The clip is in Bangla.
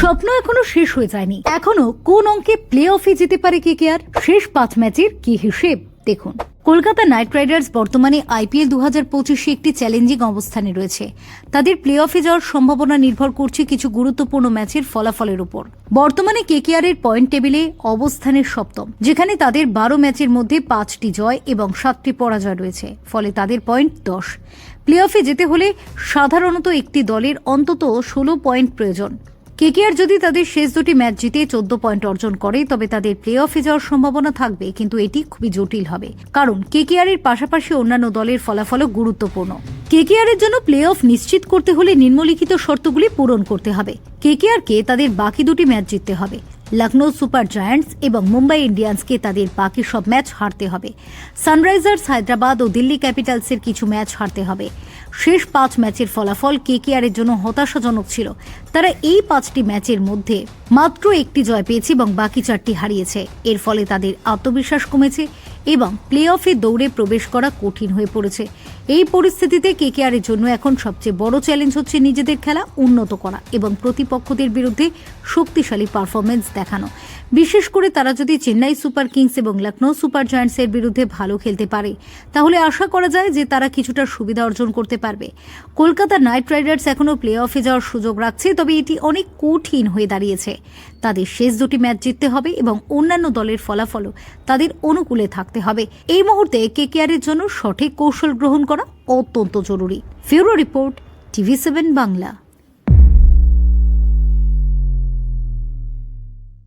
স্বপ্ন এখনো শেষ হয়ে যায়নি। এখনো কোন অঙ্কে প্লে অফে যেতে পারে কেকেআর? শেষ 5 ম্যাচের কি হিসেব দেখুন। কলকাতা নাইট রাইডার্স বর্তমানে আইপিএল 2025-এ একটি চ্যালেঞ্জিং অবস্থানে রয়েছে। তাদের প্লে অফে যাওয়ার সম্ভাবনা নির্ভর করছে কিছু গুরুত্বপূর্ণ ম্যাচের ফলাফলের উপর। বর্তমানে কেকেআর এর পয়েন্ট টেবিলে অবস্থানের সপ্তম, যেখানে তাদের 12 ম্যাচের মধ্যে 5টি জয় এবং 7টি পরাজয় রয়েছে, ফলে তাদের পয়েন্ট 10। প্লে অফে যেতে হলে সাধারণত একটি দলের অন্তত 16 পয়েন্ট প্রয়োজন। কেকেআর যদি তাদের শেষ দুটি ম্যাচ জিতে 14 পয়েন্ট অর্জন করে তবে তাদের প্লে অফে যাওয়ার সম্ভাবনা থাকবে, কিন্তু এটি খুবই জটিল হবে, কারণ কেকেআর এর পাশাপাশি অন্যান্য দলের ফলাফলও গুরুত্বপূর্ণ। কেকেআর এর জন্য প্লে অফ নিশ্চিত করতে হলে নিম্নলিখিত শর্তগুলি পূরণ করতে হবে। কেকেআরকে তাদের বাকি দুটি ম্যাচ জিততে হবে। লখনৌ সুপার জায়ান্টস এবং মুম্বাই ইন্ডিয়ান্সকে তাদের বাকি সব ম্যাচ হারতে হবে। সানরাইজার্স হায়দ্রাবাদ ও দিল্লি ক্যাপিটালসের কিছু ম্যাচ হারতে হবে। শেষ 5 ম্যাচের ফলাফল কেকেআর এর জন্য হতাশাজনক ছিল। তারা এই 5টি ম্যাচের মধ্যে মাত্র একটি জয় পেয়েছে এবং বাকি 4টি হারিয়েছে। এর ফলে তাদের আত্মবিশ্বাস কমেছে এবং প্লে অফে দৌড়ে প্রবেশ করা কঠিন হয়ে পড়েছে। এই পরিস্থিতিতে কেকেআর এর জন্য এখন সবচেয়ে বড় চ্যালেঞ্জ হচ্ছে নিজেদের খেলা উন্নত করা এবং প্রতিপক্ষদের বিরুদ্ধে শক্তিশালী পারফরমেন্স দেখানো। বিশেষ করে তারা যদি চেন্নাই সুপার কিংস এবং লখনৌ সুপার জায়ান্টসের বিরুদ্ধে ভালো খেলতে পারে, তাহলে আশা করা যায় যে তারা কিছুটা সুবিধা অর্জন করতে পারবে। কলকাতা নাইট রাইডার্স এখনও প্লে অফে যাওয়ার সুযোগ রাখছে, তবে এটি অনেক কঠিন হয়ে দাঁড়িয়েছে। তাদের শেষ দুটি ম্যাচ জিততে হবে এবং অন্যান্য দলের ফলাফলও তাদের অনুকূলে থাকতে হবে। এই মুহূর্তে কেকেআর এর জন্য সঠিক কৌশল গ্রহণ করা অত্যন্ত জরুরি। ফিউরো রিপোর্ট, TV7 বাংলা।